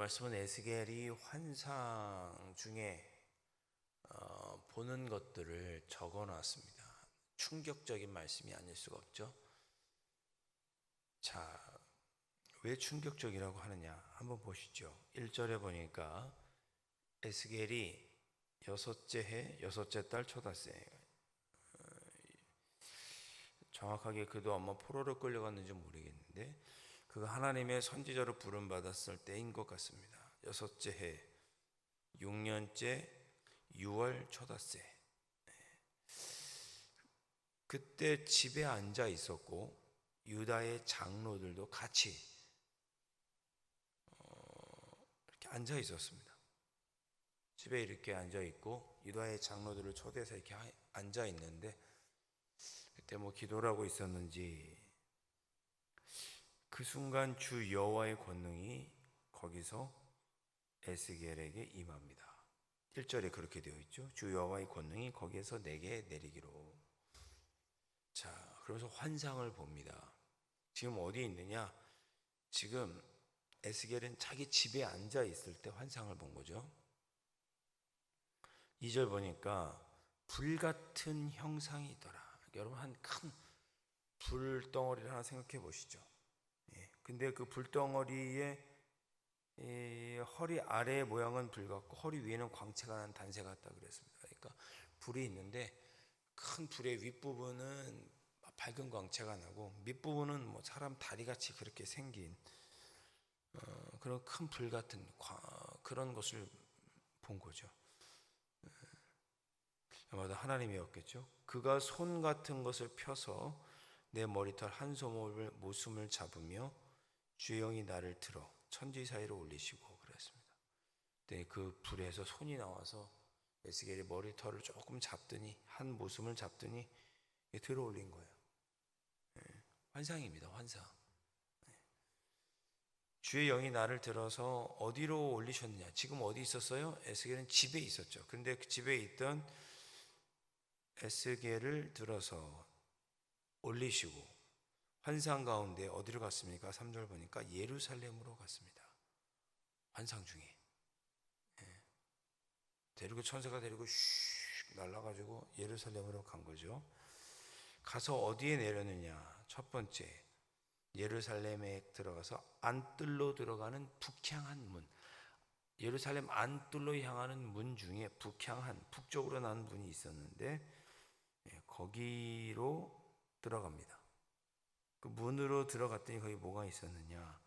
말씀은 에스겔이 환상 중에 보는 것들을 적어 놨습니다. 충격적인 말씀이 아닐 수가 없죠. 자, 왜 충격적이라고 하느냐 한번 보시죠. 1절에 보니까 에스겔이 여섯째 해 여섯째 달 초닷새, 정확하게 그도 아마 포로로 끌려갔는지 모르겠는데 그가 하나님의 선지자로 부름받았을 때인 것 같습니다. 여섯째 해 6년째 6월 초닷새, 그때 집에 앉아 있었고 유다의 장로들도 같이 이렇게 앉아 있었습니다. 집에 이렇게 앉아 있고 유다의 장로들을 초대해서 이렇게 앉아 있는데 그때 뭐 기도를 하고 있었는지 그 순간 주 여호와의 권능이 거기서 에스겔에게 임합니다. 1절에 그렇게 되어 있죠. 주 여호와의 권능이 거기에서 내게 내리기로. 자, 그러면서 환상을 봅니다. 지금 어디에 있느냐? 지금 에스겔은 자기 집에 앉아 있을 때 환상을 본 거죠. 2절 보니까 불같은 형상이 있더라. 여러분, 한 큰 불덩어리를 하나 생각해 보시죠. 근데 그 불덩어리의 허리 아래의 모양은 불 같고 허리 위에는 광채가 난 단새 같다 그랬습니다. 그러니까 불이 있는데 큰 불의 윗부분은 밝은 광채가 나고 밑부분은 뭐 사람 다리같이 그렇게 생긴 그런 큰 불 같은 그런 것을 본 거죠. 아마도 하나님이었겠죠. 그가 손 같은 것을 펴서 내 머리털 한 소목을 모숨을 잡으며 주의 영이 나를 들어 천지 사이로 올리시고 그랬습니다. 근데 그 불에서 손이 나와서 에스겔이 머리털을 조금 잡더니 한 모숨을 잡더니 들어 올린 거예요. 환상입니다. 환상. 주의 영이 나를 들어서 어디로 올리셨느냐? 지금 어디 있었어요? 에스겔은 집에 있었죠. 근데 그 집에 있던 에스겔을 들어서 올리시고 환상 가운데 어디로 갔습니까? 3절 보니까 예루살렘으로 갔습니다. 환상 중에 데리고 천사가 데리고 슉 날라가지고 예루살렘으로 간 거죠. 가서 어디에 내렸느냐? 첫 번째, 예루살렘에 들어가서 안뜰로 들어가는 북향한 문, 예루살렘 안뜰로 향하는 문 중에 북향한 북쪽으로 난 문이 있었는데 거기로 들어갑니다. 그 문으로 들어갔더니 거기 뭐가 있었느냐?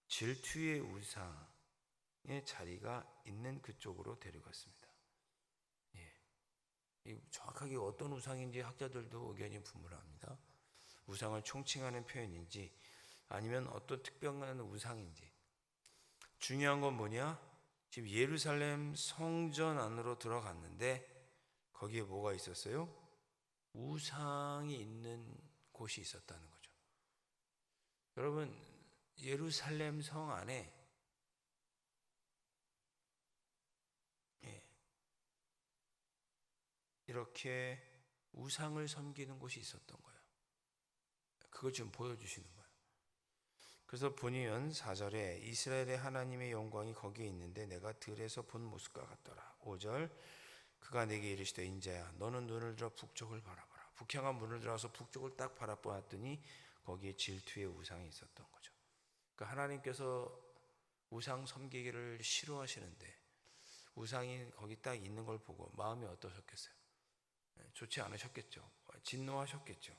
질투의 우상의 자리가 있는 그쪽으로 데려갔습니다. 정확하게 어떤 우상인지 학자들도 의견이 분분합니다. 우상을 총칭하는 표현인지 아니면 어떤 특별한 우상인지. 중요한 건 뭐냐? 지금 예루살렘 성전 안으로 들어갔는데 거기에 뭐가 있었어요? 우상이 있는 곳이 있었다는 거죠. 여러분, 예루살렘 성 안에 이렇게 우상을 섬기는 곳이 있었던 거예요. 그걸 지금 보여주시는 거예요. 그래서 보니면 4절에 이스라엘의 하나님의 영광이 거기에 있는데 내가 들에서 본 모습과 같더라. 5절 그가 내게 이르시되 인자야 너는 눈을 들어 북쪽을 바라보라. 북향한 문을 들어서 북쪽을 딱 바라보았더니 거기에 질투의 우상이 있었던 거죠. 그러니까 하나님께서 우상 섬기기를 싫어하시는데 우상이 거기 딱 있는 걸 보고 마음이 어떠셨겠어요? 좋지 않으셨겠죠. 진노하셨겠죠.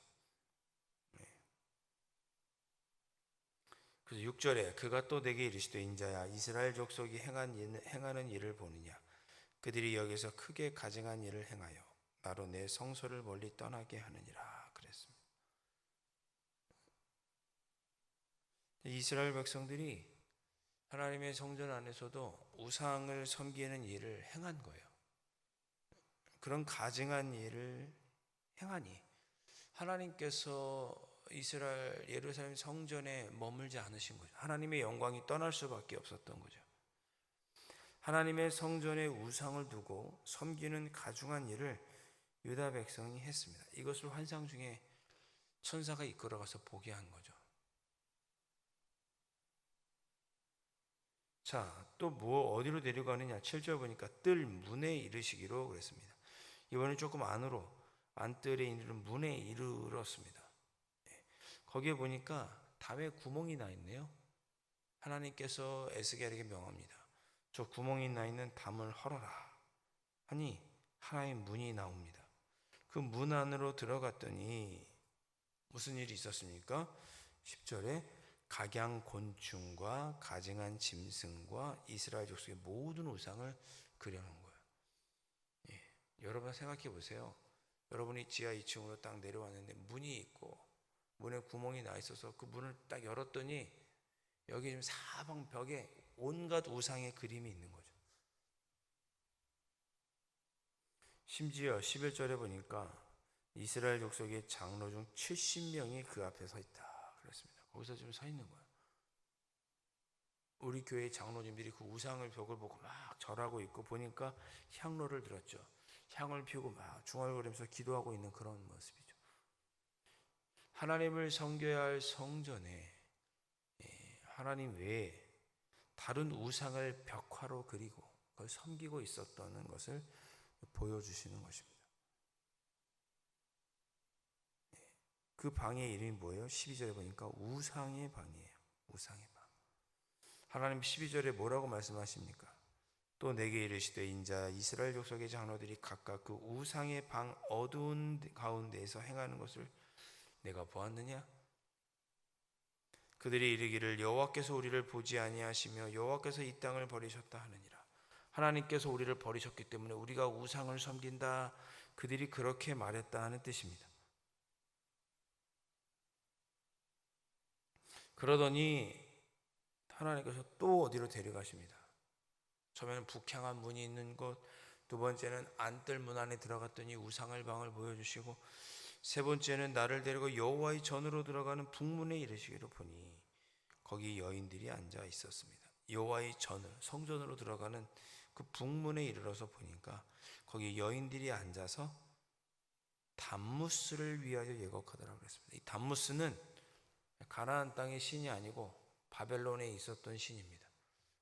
그래서 6절에 그가 또 내게 이르시되 인자야 이스라엘 족속이 행하는 일을 보느냐? 그들이 여기서 크게 가증한 일을 행하여 나로 내 성소를 멀리 떠나게 하느니라 그랬습니다. 이스라엘 백성들이 하나님의 성전 안에서도 우상을 섬기는 일을 행한 거예요. 그런 가증한 일을 행하니 하나님께서 이스라엘 예루살렘 성전에 머물지 않으신 거죠. 하나님의 영광이 떠날 수밖에 없었던 거죠. 하나님의 성전에 우상을 두고 섬기는 가증한 일을 유다 백성이 했습니다. 이것을 환상 중에 천사가 이끌어가서 보게 한 거죠. 자, 또 뭐 어디로 데려가느냐? 7절 보니까 뜰 문에 이르시기로 그랬습니다. 이번엔 조금 안뜰에 이르는 문에 이르렀습니다. 거기에 보니까 담에 구멍이 나 있네요. 하나님께서 에스겔에게 명합니다. 저 구멍이 나 있는 담을 헐어라 하니 하나의 문이 나옵니다. 그 문 안으로 들어갔더니 무슨 일이 있었습니까? 10절에 각양 곤충과 가증한 짐승과 이스라엘 족속의 모든 우상을 그려놓은 거예요. 예, 여러분 생각해 보세요. 여러분이 지하 2층으로 딱 내려왔는데 문이 있고 문에 구멍이 나 있어서 그 문을 딱 열었더니 여기 지금 사방 벽에 온갖 우상의 그림이 있는 거죠. 심지어 11절에 보니까 이스라엘 족속의 장로 중 70명이 그 앞에 서 있다 그랬습니다. 거기서 지금 서 있는 거예요. 우리 교회 장로님들이 그 우상을 벽을 보고 막 절하고 있고 보니까 향로를 들었죠. 향을 피우고 막 중얼거리면서 기도하고 있는 그런 모습이죠. 하나님을 섬겨야 할 성전에 하나님 외에 다른 우상을 벽화로 그리고 그걸 섬기고 있었다는 것을 보여주시는 것입니다. 그 방의 이름이 뭐예요? 12절에 보니까 우상의 방이에요. 우상의 방. 하나님 12절에 뭐라고 말씀하십니까? 또 내게 이르시되 인자 이스라엘 족속의 장로들이 각각 그 우상의 방 어두운 가운데에서 행하는 것을 내가 보았느냐? 그들이 이르기를 여호와께서 우리를 보지 아니하시며 여호와께서 이 땅을 버리셨다 하느니라. 하나님께서 우리를 버리셨기 때문에 우리가 우상을 섬긴다. 그들이 그렇게 말했다 하는 뜻입니다. 그러더니 하나님께서 또 어디로 데려가십니다. 처음에는 북향한 문이 있는 곳, 두 번째는 안뜰 문 안에 들어갔더니 우상을 방을 보여주시고 세 번째는 나를 데리고 여호와의 전으로 들어가는 북문에 이르시기로 보니 거기 여인들이 앉아 있었습니다. 여호와의 전을 성전으로 들어가는 그 북문에 이르러서 보니까 거기 여인들이 앉아서 담무스를 위하여 예곡하더라고 그랬습니다. 이 담무스는 가나안 땅의 신이 아니고 바벨론에 있었던 신입니다.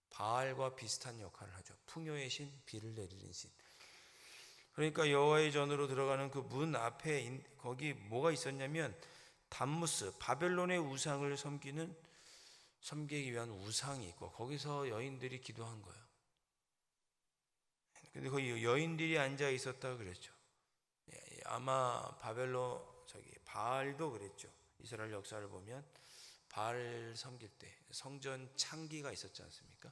바알과 비슷한 역할을 하죠. 풍요의 신, 비를 내리는 신. 그러니까 여호와의 전으로 들어가는 그 문 앞에 거기 뭐가 있었냐면 담무스, 바벨론의 우상을 섬기기 위한 우상이 있고 거기서 여인들이 기도한 거예요. 근데 거기 여인들이 앉아 있었다 그랬죠. 아마 바알도 그랬죠. 이스라엘 역사를 보면 바알 섬길 때 성전 창기가 있었지 않습니까?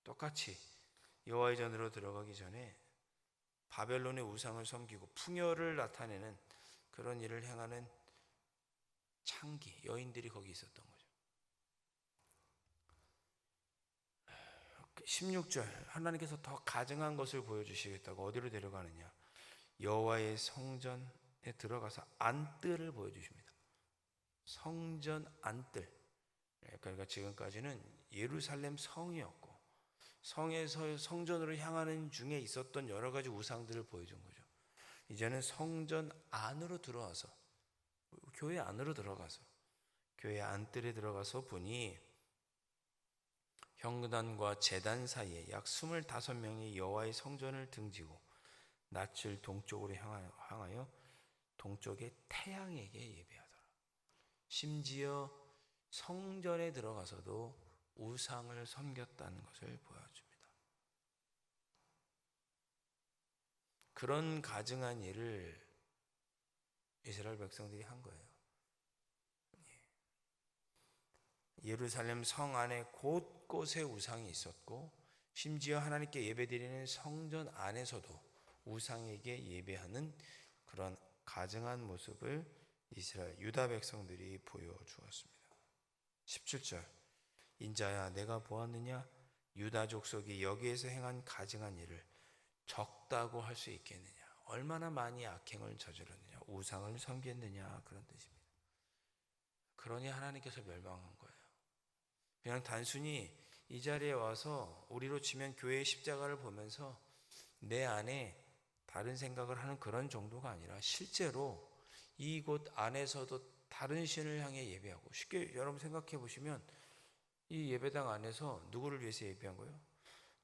똑같이 여호와의 전으로 들어가기 전에 바벨론의 우상을 섬기고 풍요를 나타내는 그런 일을 행하는 창기, 여인들이 거기 있었던 거죠. 16절 하나님께서 더 가증한 것을 보여주시겠다고 어디로 데려가느냐? 여호와의 성전에 들어가서 안뜰을 보여주십니다. 성전 안뜰. 그러니까 지금까지는 예루살렘 성이었고 성에서 성전으로 향하는 중에 있었던 여러 가지 우상들을 보여준 거죠. 이제는 성전 안으로 들어와서 교회 안으로 들어가서 교회 안뜰에 들어가서 보니 형단과 제단 사이에 약 25명이 여호와의 성전을 등지고 낯을 동쪽으로 향하여 동쪽의 태양에게 예배하더라. 심지어 성전에 들어가서도 우상을 섬겼다는 것을 보여줍니다. 그런 가증한 일을 이스라엘 백성들이 한 거예요. 예루살렘 성 안에 곳곳에 우상이 있었고 심지어 하나님께 예배드리는 성전 안에서도 우상에게 예배하는 그런 가증한 모습을 이스라엘 유다 백성들이 보여주었습니다. 17절 인자야 내가 보았느냐 유다 족속이 여기에서 행한 가증한 일을 적다고 할 수 있겠느냐. 얼마나 많이 악행을 저질렀느냐, 우상을 섬겼느냐 그런 뜻입니다. 그러니 하나님께서 멸망한 거예요. 그냥 단순히 이 자리에 와서 우리로 치면 교회의 십자가를 보면서 내 안에 다른 생각을 하는 그런 정도가 아니라 실제로 이곳 안에서도 다른 신을 향해 예배하고 쉽게 여러분 생각해 보시면 이 예배당 안에서 누구를 위해서 예배한 거예요?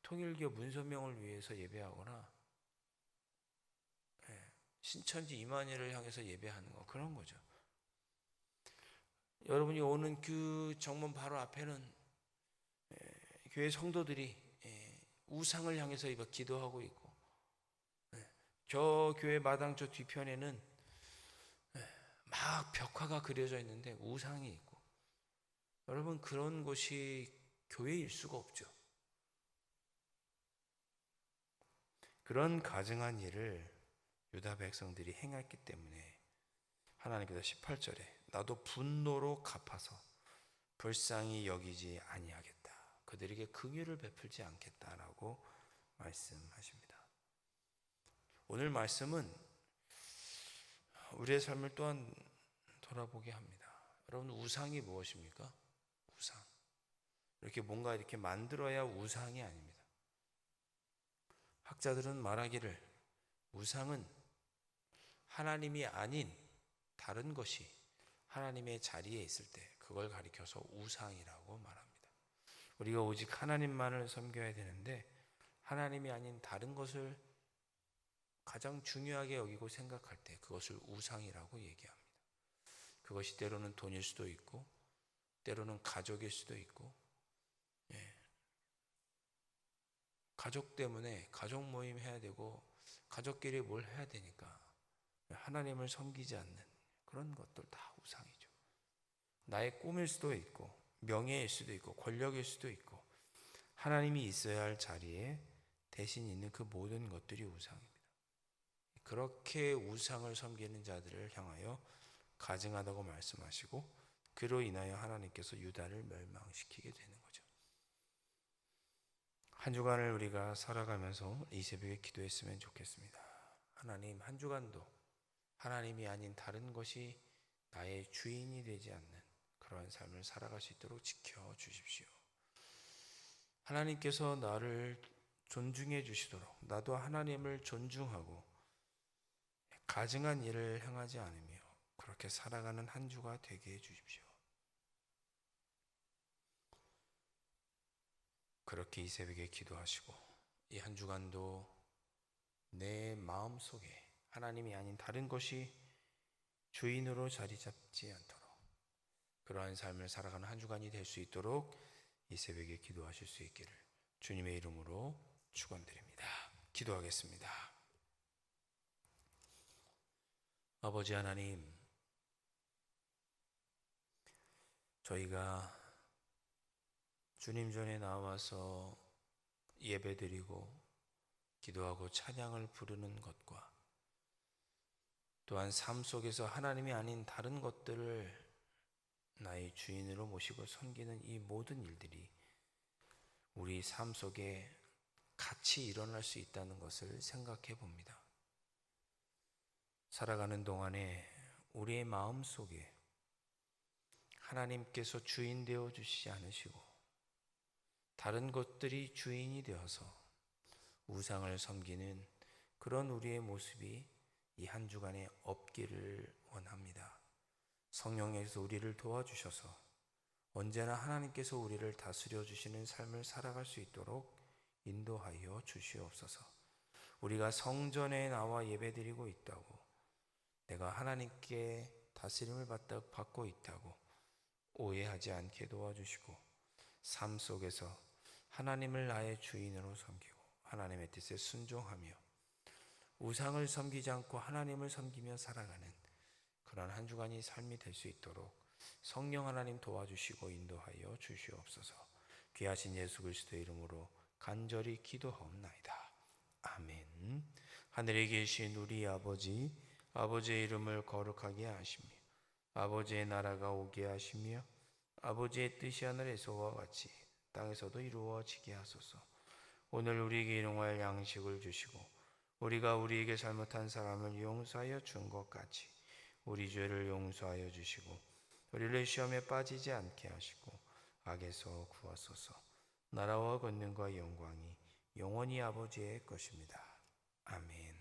통일교 문선명을 위해서 예배하거나 신천지 이만희를 향해서 예배하는 거, 그런 거죠. 여러분이 오는 그 정문 바로 앞에는 교회 성도들이 우상을 향해서 기도하고 있고, 저 교회 마당 저 뒤편에는 막 벽화가 그려져 있는데 우상이 있고, 여러분 그런 곳이 교회일 수가 없죠. 그런 가증한 일을 유다 백성들이 행했기 때문에 하나님께서 18절에 나도 분노로 갚아서 불쌍히 여기지 아니하겠다, 그들에게 긍휼을 베풀지 않겠다라고 말씀하십니다. 오늘 말씀은 우리의 삶을 또한 돌아보게 합니다. 여러분, 우상이 무엇입니까? 우상. 이렇게 뭔가 이렇게 만들어야 우상이 아닙니다. 학자들은 말하기를 우상은 하나님이 아닌 다른 것이 하나님의 자리에 있을 때 그걸 가리켜서 우상이라고 말합니다. 우리가 오직 하나님만을 섬겨야 되는데 하나님이 아닌 다른 것을 가장 중요하게 여기고 생각할 때 그것을 우상이라고 얘기합니다. 그것이 때로는 돈일 수도 있고 때로는 가족일 수도 있고, 가족 때문에 가족 모임 해야 되고 가족끼리 뭘 해야 되니까 하나님을 섬기지 않는 그런 것들 다 우상이죠. 나의 꿈일 수도 있고 명예일 수도 있고 권력일 수도 있고 하나님이 있어야 할 자리에 대신 있는 그 모든 것들이 우상입니다. 그렇게 우상을 섬기는 자들을 향하여 가증하다고 말씀하시고 그로 인하여 하나님께서 유다를 멸망시키게 되는 거죠. 한 주간을 우리가 살아가면서 이 새벽에 기도했으면 좋겠습니다. 하나님, 한 주간도 하나님이 아닌 다른 것이 나의 주인이 되지 않는 그러한 삶을 살아갈 수 있도록 지켜주십시오. 하나님께서 나를 존중해 주시도록 나도 하나님을 존중하고 가증한 일을 행하지 않으며 그렇게 살아가는 한 주가 되게 해 주십시오. 그렇게 이 새벽에 기도하시고 이 한 주간도 내 마음속에 하나님이 아닌 다른 것이 주인으로 자리 잡지 않도록 그러한 삶을 살아가는 한 주간이 될 수 있도록 이 새벽에 기도하실 수 있기를 주님의 이름으로 축원드립니다. 기도하겠습니다. 아버지 하나님, 저희가 주님 전에 나와서 예배드리고 기도하고 찬양을 부르는 것과 또한 삶 속에서 하나님이 아닌 다른 것들을 나의 주인으로 모시고 섬기는 이 모든 일들이 우리 삶 속에 같이 일어날 수 있다는 것을 생각해 봅니다. 살아가는 동안에 우리의 마음 속에 하나님께서 주인 되어 주시지 않으시고 다른 것들이 주인이 되어서 우상을 섬기는 그런 우리의 모습이 이 한 주간에 없기를 원합니다. 성령께서 우리를 도와주셔서 언제나 하나님께서 우리를 다스려 주시는 삶을 살아갈 수 있도록 인도하여 주시옵소서. 우리가 성전에 나와 예배드리고 있다고 내가 하나님께 다스림을 받고 있다고 오해하지 않게 도와주시고 삶 속에서 하나님을 나의 주인으로 섬기고 하나님의 뜻에 순종하며 우상을 섬기지 않고 하나님을 섬기며 살아가는 그런 한 주간이 삶이 될 수 있도록 성령 하나님 도와주시고 인도하여 주시옵소서. 귀하신 예수 그리스도의 이름으로 간절히 기도하옵나이다. 아멘. 하늘에 계신 우리 아버지, 아버지의 이름을 거룩하게 하시며 아버지의 나라가 오게 하시며 아버지의 뜻이 하늘에서와 같이 땅에서도 이루어지게 하소서. 오늘 우리에게 일용할 양식을 주시고 우리가 우리에게 잘못한 사람을 용서하여 준 것 같이 우리 죄를 용서하여 주시고 우리를 시험에 빠지지 않게 하시고 악에서 구하소서. 나라와 권능과 영광이 영원히 아버지의 것입니다. 아멘.